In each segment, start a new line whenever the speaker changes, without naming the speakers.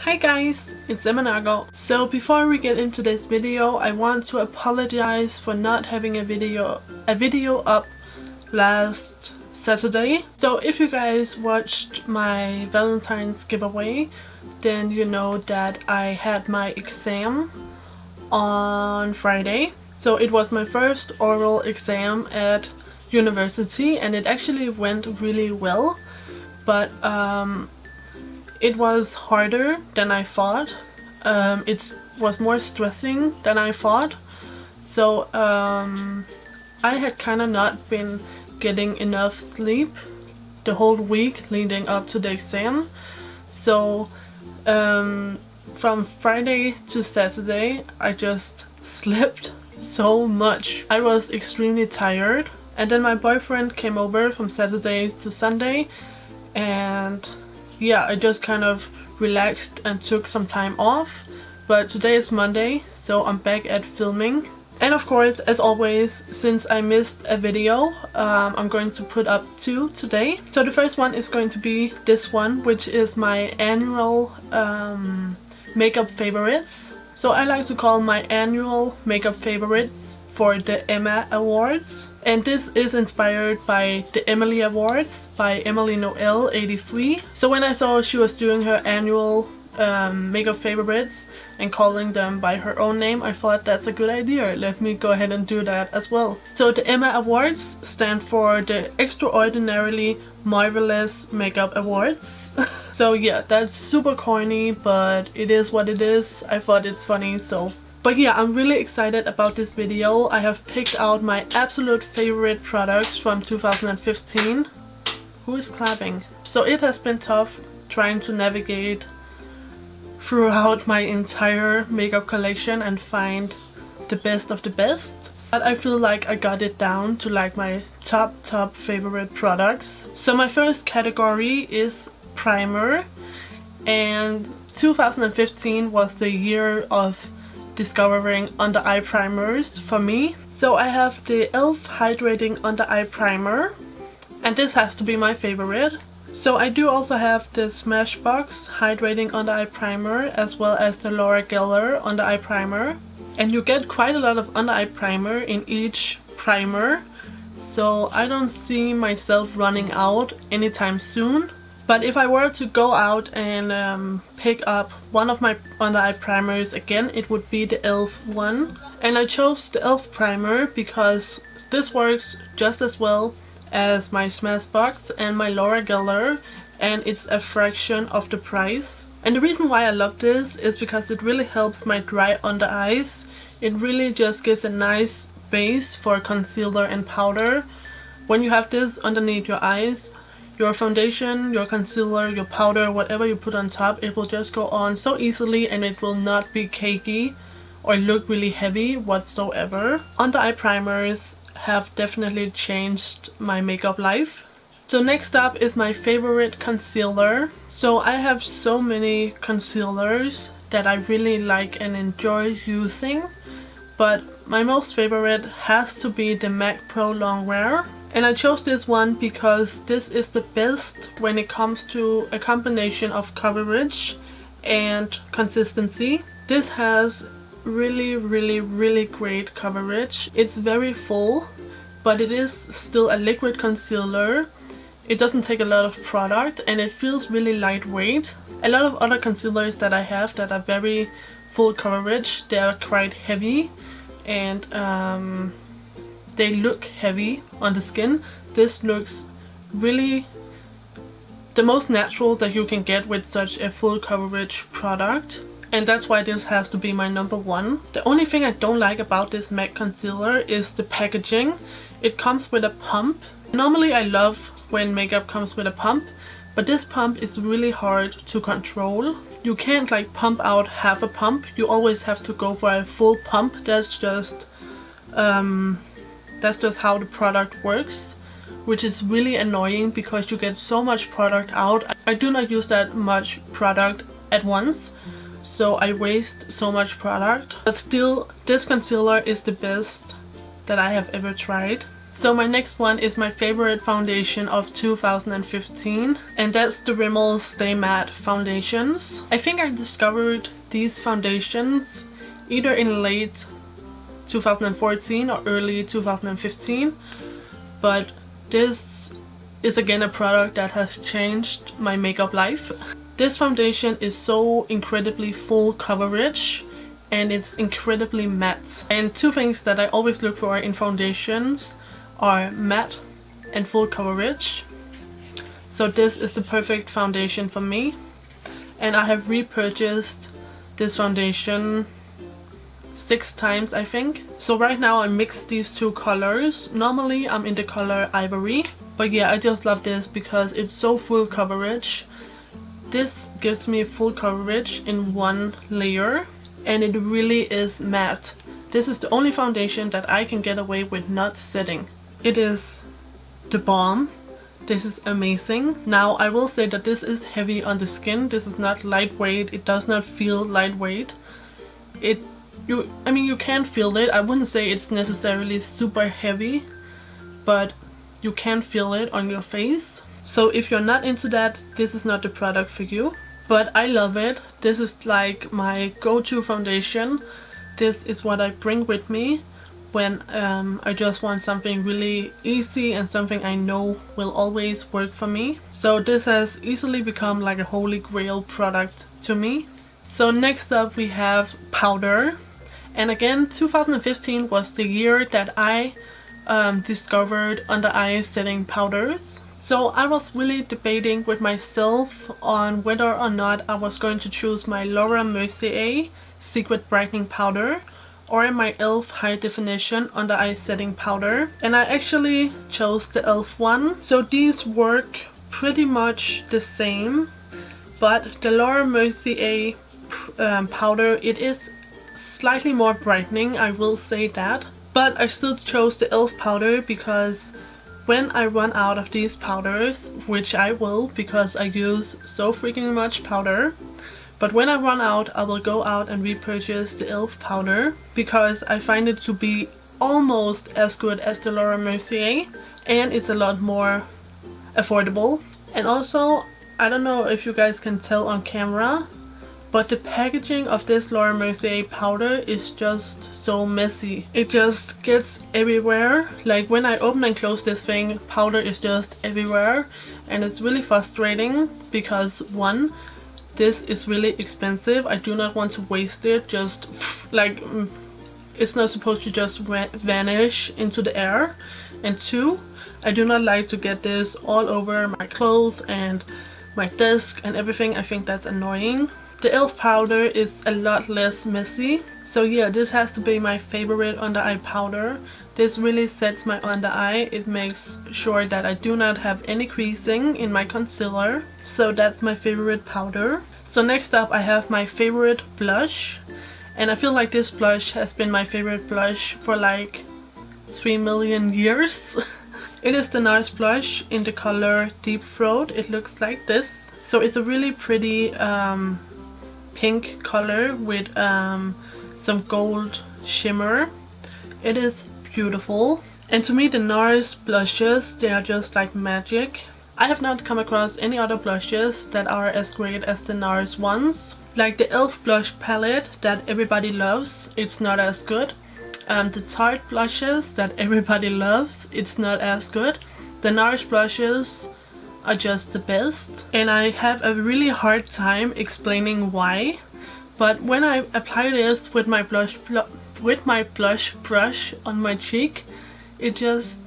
Hi guys, it's Nørgaard. So before we get into this video, I want to apologize for not having a video up last Saturday. So if you guys watched my Valentine's giveaway, then you know that I had my exam on Friday. So it was my first oral exam at university and it actually went really well, but it was harder than I thought. It was more stressing than I thought. So I had kind of not been getting enough sleep the whole week leading up to the exam. So from Friday to Saturday I just slept so much. I was extremely tired, and then my boyfriend came over from Saturday to Sunday, and yeah, I just kind of relaxed and took some time off. But today is Monday, so I'm back at filming. And of course, as always, since I missed a video, I'm going to put up 2 today. So the first one is going to be this one, which is my annual makeup favorites. So I like to call my annual makeup favorites for the Emma Awards. And this is inspired by the Emily Awards by Emily Noel 83. So when I saw she was doing her annual makeup favorites and calling them by her own name, I thought that's a good idea. Let me go ahead and do that as well. So the Emma Awards stand for the Extraordinarily Marvelous Makeup Awards. So yeah, that's super corny, but it is what it is. I thought it's funny, so. But yeah, I'm really excited about this video. I have picked out my absolute favorite products from 2015. Who is clapping? So it has been tough trying to navigate throughout my entire makeup collection and find the best of the best. But I feel like I got it down to like my top favorite products. So my first category is primer, and 2015 was the year of discovering under eye primers for me. So I have the e.l.f. Hydrating Under Eye Primer, and this has to be my favorite. So I do also have the Smashbox Hydrating Under Eye Primer as well as the Laura Geller Under Eye Primer. And you get quite a lot of under eye primer in each primer, so I don't see myself running out anytime soon. But if I were to go out and pick up one of my under eye primers again, it would be the e.l.f. one. And I chose the e.l.f. primer because this works just as well as my Smashbox and my Laura Geller, and it's a fraction of the price. And the reason why I love this is because it really helps my dry under eyes. It really just gives a nice base for concealer and powder. When you have this underneath your eyes, your foundation, your concealer, your powder, whatever you put on top, it will just go on so easily and it will not be cakey or look really heavy whatsoever. Under eye primers have definitely changed my makeup life. So next up is my favorite concealer. So I have so many concealers that I really like and enjoy using, but my most favorite has to be the MAC Pro Longwear. And I chose this one because this is the best when it comes to a combination of coverage and consistency. This has really great coverage. It's very full, but it is still a liquid concealer. It doesn't take a lot of product and it feels really lightweight. A lot of other concealers that I have that are very full coverage, they are quite heavy and they look heavy on the skin. This looks really the most natural that you can get with such a full coverage product. And that's why this has to be my number one. The only thing I don't like about this MAC concealer is the packaging. It comes with a pump. Normally I love when makeup comes with a pump, but this pump is really hard to control. You can't like pump out half a pump. You always have to go for a full pump. That's just how the product works, which is really annoying because you get so much product out. I do not use that much product at once, so I waste so much product. But still, this concealer is the best that I have ever tried. So my next one is my favorite foundation of 2015, and that's the Rimmel Stay Matte foundations. I think I discovered these foundations either in late 2014 or early 2015, but this is again a product that has changed my makeup life. This foundation is so incredibly full coverage and it's incredibly matte. And two things that I always look for in foundations are matte and full coverage. So this is the perfect foundation for me, and I have repurchased this foundation 6 times I think. So right now I mixed these two colors. Normally I'm in the color Ivory, but yeah, I just love this because it's so full coverage. This gives me full coverage in one layer, and it really is matte. This is the only foundation that I can get away with not setting. It is the bomb. This is amazing. Now I will say that this is heavy on the skin. This is not lightweight. It does not feel lightweight. I mean, you can feel it. I wouldn't say it's necessarily super heavy, but you can feel it on your face. So if you're not into that, this is not the product for you. But I love it. This is like my go-to foundation. This is what I bring with me when I just want something really easy and something I know will always work for me. So this has easily become like a holy grail product to me. So next up we have powder. And again, 2015 was the year that I discovered under eye setting powders. So I was really debating with myself on whether or not I was going to choose my Laura Mercier Secret Brightening Powder or my e.l.f. High Definition Under Eye Setting Powder, and I actually chose the e.l.f. one. So these work pretty much the same, but the Laura Mercier powder, it is slightly more brightening, I will say that. But I still chose the e.l.f. powder because when I run out of these powders, which I will because I use so freaking much powder, but when I run out, I will go out and repurchase the e.l.f. powder because I find it to be almost as good as the Laura Mercier, and it's a lot more affordable. And also, I don't know if you guys can tell on camera, but the packaging of this Laura Mercier powder is just so messy. It just gets everywhere. Like when I open and close this thing, powder is just everywhere, and it's really frustrating because one, this is really expensive. I do not want to waste it. Just like, it's not supposed to just vanish into the air. And two, I do not like to get this all over my clothes and my desk and everything. I think that's annoying. The e.l.f. powder is a lot less messy. So yeah, this has to be my favorite under eye powder. This really sets my under eye. It makes sure that I do not have any creasing in my concealer. So that's my favorite powder. So next up I have my favorite blush. And I feel like this blush has been my favorite blush for like 3 million years. It is the NARS blush in the color Deep Throat. It looks like this. So it's a really pretty pink color with some gold shimmer. It is beautiful. And to me the NARS blushes, they are just like magic. I have not come across any other blushes that are as great as the NARS ones. Like the e.l.f. blush palette that everybody loves, it's not as good. The Tarte blushes that everybody loves, it's not as good. The NARS blushes are just the best, and I have a really hard time explaining why. But when I apply this with my blush brush on my cheek, it just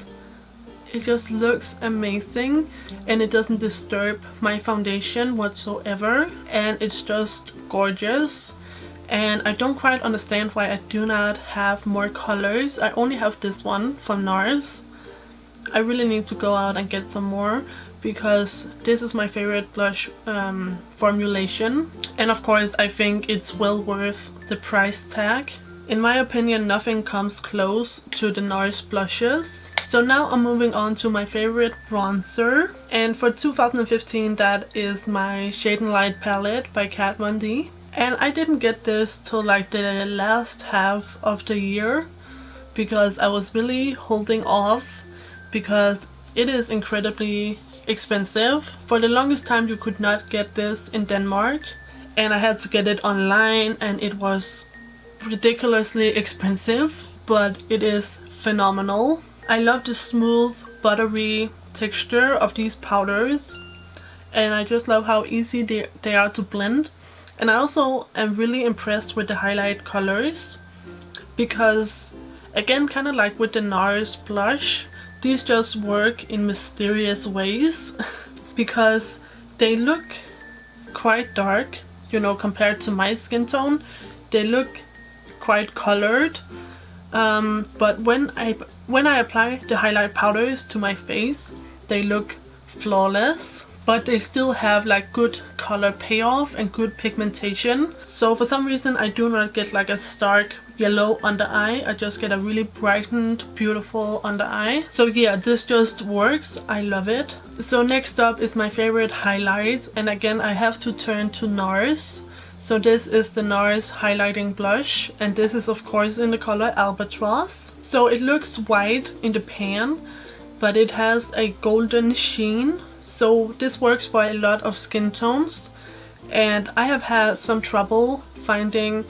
looks amazing, and it doesn't disturb my foundation whatsoever, and it's just gorgeous. And I don't quite understand why I do not have more colors. I only have this one from NARS. I really need to go out and get some more because this is my favorite blush formulation. And of course I think it's well worth the price tag. In my opinion, nothing comes close to the NARS blushes. So now I'm moving on to my favorite bronzer. And for 2015 that is my Shade and Light palette by Kat Von D. And I didn't get this till like the last half of the year because I was really holding off because it is incredibly expensive. For the longest time you could not get this in Denmark, and I had to get it online, and it was ridiculously expensive, but it is phenomenal. I love the smooth, buttery texture of these powders, and I just love how easy they are to blend. And I also am really impressed with the highlight colors, because again, kind of like with the NARS blush, these just work in mysterious ways because they look quite dark, you know, compared to my skin tone. They look quite colored, but when I apply the highlight powders to my face, they look flawless, but they still have like good color payoff and good pigmentation. So for some reason I do not get like a stark yellow under eye. I just get a really brightened, beautiful under eye. So yeah, this just works. I love it. So next up is my favorite highlight, and again I have to turn to NARS. So this is the NARS highlighting blush, and this is of course in the color Albatross. So it looks white in the pan, but it has a golden sheen. So this works for a lot of skin tones, and I have had some trouble finding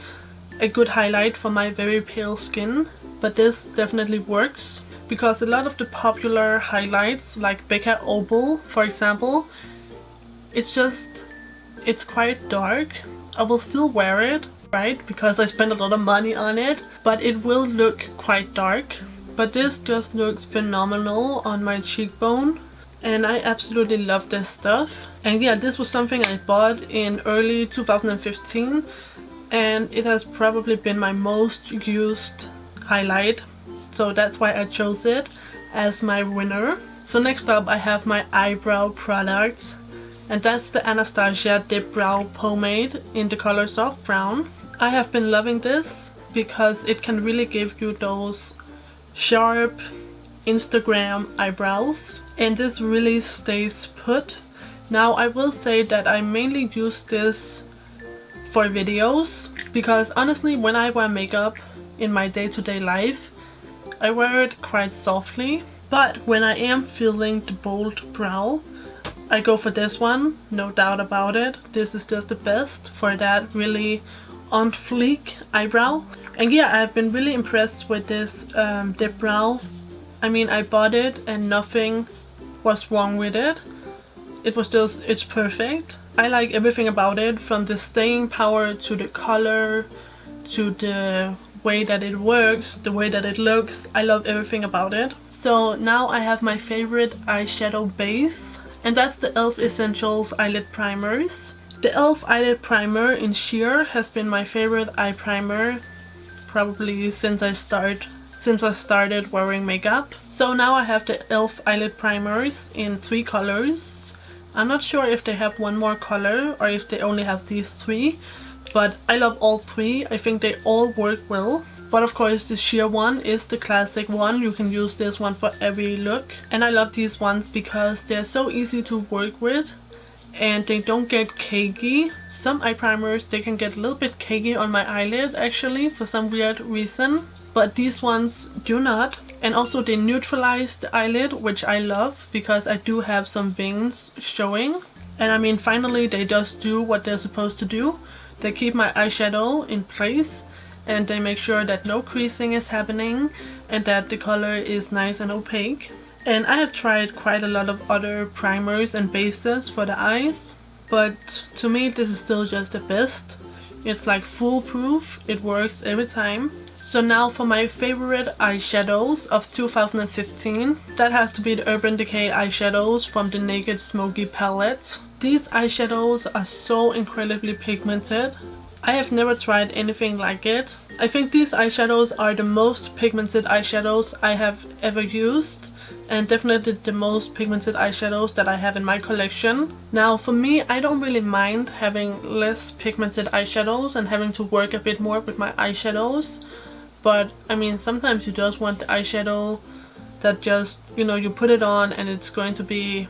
a good highlight for my very pale skin, but this definitely works, because a lot of the popular highlights like Becca Opal for example, it's quite dark. I will still wear it, right, because I spent a lot of money on it, but it will look quite dark. But this just looks phenomenal on my cheekbone, and I absolutely love this stuff. And yeah, this was something I bought in early 2015, and it has probably been my most used highlight, so that's why I chose it as my winner. So next up I have my eyebrow products, and that's the Anastasia Dip Brow Pomade in the color Soft Brown. I have been loving this because it can really give you those sharp Instagram eyebrows, and this really stays put. Now I will say that I mainly use this for videos, because honestly when I wear makeup in my day-to-day life I wear it quite softly, but when I am feeling the bold brow I go for this one, no doubt about it. This is just the best for that really on fleek eyebrow. And yeah, I've been really impressed with this dip brow. I mean, I bought it and nothing was wrong with it. It's perfect. I like everything about it, from the staying power to the color to the way that it works, the way that it looks. I love everything about it. So now I have my favorite eyeshadow base, and that's the e.l.f. Essentials Eyelid Primers. The e.l.f. Eyelid Primer in Sheer has been my favorite eye primer probably since I started wearing makeup. So now I have the e.l.f. Eyelid Primers in 3 colors. I'm not sure if they have one more color or if they only have these 3, but I love all 3. I think they all work well. But of course the sheer one is the classic one. You can use this one for every look. And I love these ones because they're so easy to work with and they don't get cakey. Some eye primers, they can get a little bit cakey on my eyelid actually for some weird reason, but these ones do not. And also they neutralize the eyelid, which I love because I do have some wings showing. And I mean, finally they just do what they're supposed to do. They keep my eyeshadow in place and they make sure that no creasing is happening and that the color is nice and opaque. And I have tried quite a lot of other primers and bases for the eyes, but to me this is still just the best. It's like foolproof, it works every time. So now for my favorite eyeshadows of 2015, that has to be the Urban Decay eyeshadows from the Naked Smoky palette. These eyeshadows are so incredibly pigmented. I have never tried anything like it. I think these eyeshadows are the most pigmented eyeshadows I have ever used, and definitely the most pigmented eyeshadows that I have in my collection. Now for me, I don't really mind having less pigmented eyeshadows and having to work a bit more with my eyeshadows. But I mean, sometimes you just want the eyeshadow that just, you know, you put it on and it's going to be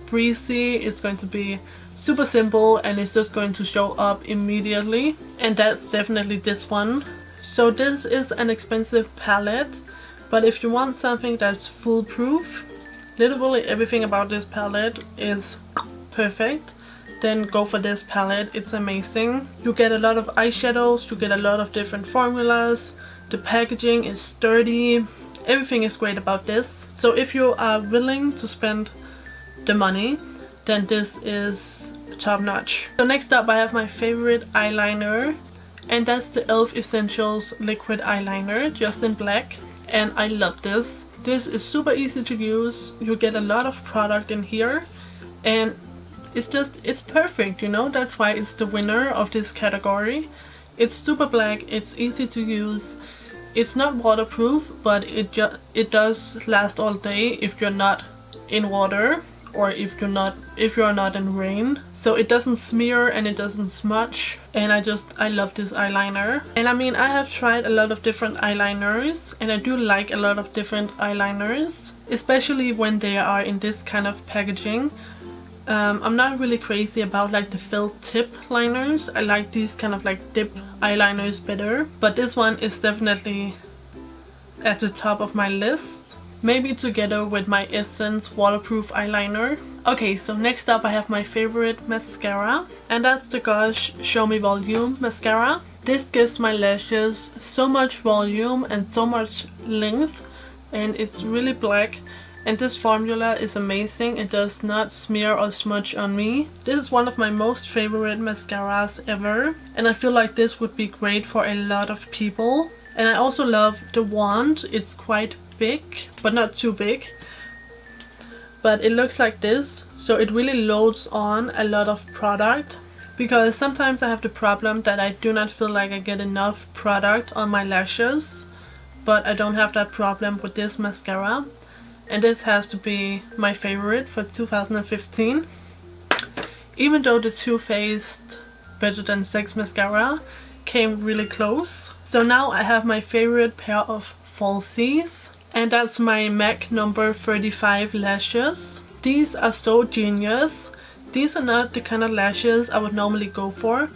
breezy, it's going to be super simple, and it's just going to show up immediately. And that's definitely this one. So this is an expensive palette, But if you want something that's foolproof, literally everything about this palette is perfect, then go for this palette. It's amazing. You get a lot of eyeshadows, you get a lot of different formulas, the packaging is sturdy, everything is great about this. So if you are willing to spend the money, then this is top notch. So next up I have my favorite eyeliner, and that's the e.l.f. Essentials liquid eyeliner, just in black, and I love this. This is super easy to use, you get a lot of product in here, and it's perfect, you know. That's why it's the winner of this category. It's super black, it's easy to use, it's not waterproof, but it does last all day if you're not in water, or if you're not in rain. So it doesn't smear and it doesn't smudge, and I love this eyeliner. And I mean, I have tried a lot of different eyeliners, and I do like a lot of different eyeliners, especially when they are in this kind of packaging. I'm not really crazy about like the felt tip liners. I like these kind of like dip eyeliners better, but this one is definitely at the top of my list, maybe together with my Essence waterproof eyeliner. Okay, so next up I have my favorite mascara, and that's the Gosh Show Me Volume mascara. This gives my lashes so much volume and so much length, and it's really black. And this formula is amazing, it does not smear or smudge on me. This is one of my most favorite mascaras ever, and I feel like this would be great for a lot of people. And I also love the wand. It's quite big, but not too big. But it looks like this, so it really loads on a lot of product. Because sometimes I have the problem that I do not feel like I get enough product on my lashes, but I don't have that problem with this mascara. And this has to be my favorite for 2015. Even though the Too Faced Better Than Sex mascara came really close. So now I have my favorite pair of falsies, and that's my MAC number 35 lashes. These are so genius. These are not the kind of lashes I would normally go for,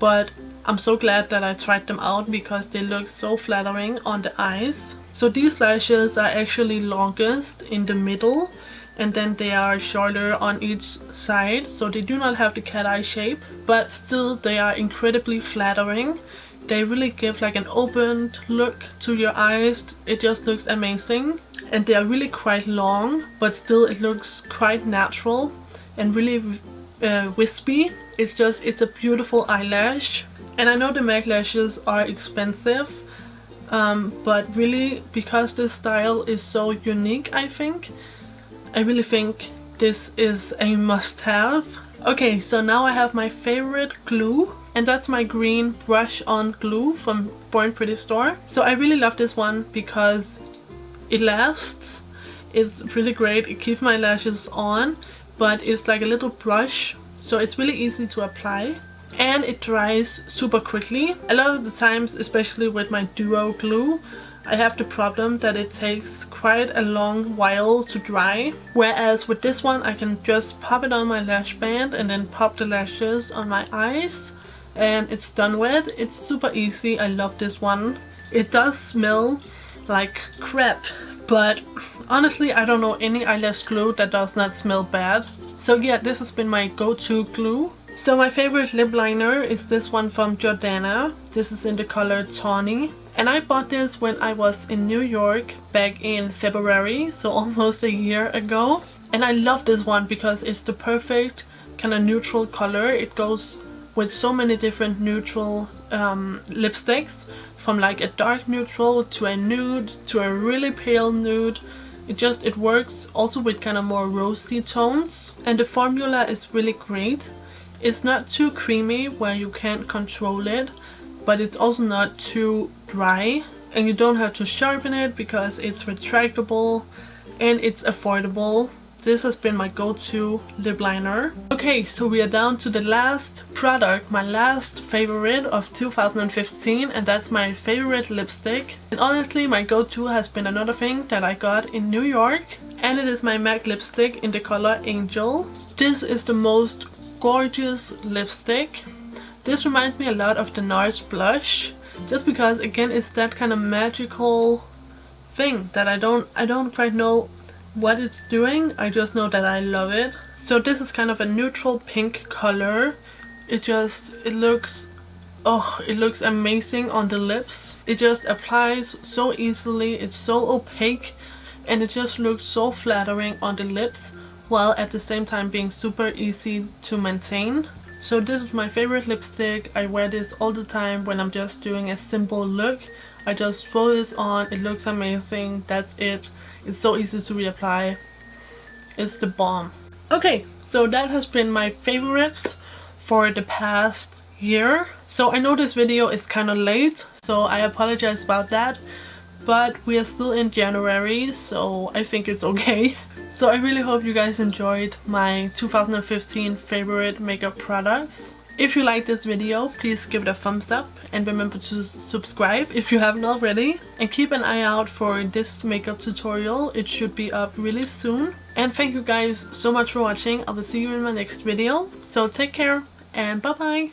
but I'm so glad that I tried them out because they look so flattering on the eyes. So these lashes are actually longest in the middle, and then they are shorter on each side, so they do not have the cat eye shape, but still they are incredibly flattering. They really give like an opened look to your eyes. It just looks amazing, and they are really quite long, but still it looks quite natural and really wispy. It's a beautiful eyelash. And I know the MAC lashes are expensive, but really, because this style is so unique, I really think this is a must-have. Okay, so now I have my favorite glue, and that's my green brush-on glue from Born Pretty store. So I really love this one because it lasts. It's really great. It keeps my lashes on, but it's like a little brush, so it's really easy to apply. And it dries super quickly. A lot of the times, especially with my duo glue, I have the problem that it takes quite a long while to dry. Whereas with this one I can just pop it on my lash band and then pop the lashes on my eyes, and it's done with. It's super easy. I love this one. It does smell like crap, but honestly I don't know any eyelash glue that does not smell bad. So yeah, this has been my go-to glue. So my favorite lip liner is this one from Jordana. This is in the color Tawny. And I bought this when I was in New York back in February, so almost a year ago. And I love this one because it's the perfect kind of neutral color. It goes with so many different neutral lipsticks, from like a dark neutral to a nude to a really pale nude. It works also with kind of more rosy tones. And the formula is really great. It's not too creamy where you can't control it, but it's also not too dry, and you don't have to sharpen it because it's retractable and it's affordable. This has been my go-to lip liner. Okay, so we are down to the last product, my last favorite of 2015, and that's my favorite lipstick. And honestly, my go-to has been another thing that I got in New York, and it is my MAC lipstick in the color Angel. This is the most gorgeous lipstick. This reminds me a lot of the NARS blush, just because again it's that kind of magical thing that I don't quite know what it's doing. I just know that I love it. So this is kind of a neutral pink color. It looks amazing on the lips. It just applies so easily. It's so opaque and it just looks so flattering on the lips, while at the same time being super easy to maintain. So this is my favorite lipstick. I wear this all the time when I'm just doing a simple look. I just throw this on, it looks amazing, that's it. It's so easy to reapply. It's the bomb. Okay, so that has been my favorites for the past year. So I know this video is kind of late, so I apologize about that. But we are still in January, so I think it's okay. So I really hope you guys enjoyed my 2015 favorite makeup products. If you like this video, please give it a thumbs up and remember to subscribe if you haven't already. And keep an eye out for this makeup tutorial. It should be up really soon. And thank you guys so much for watching. I will see you in my next video. So take care and bye bye!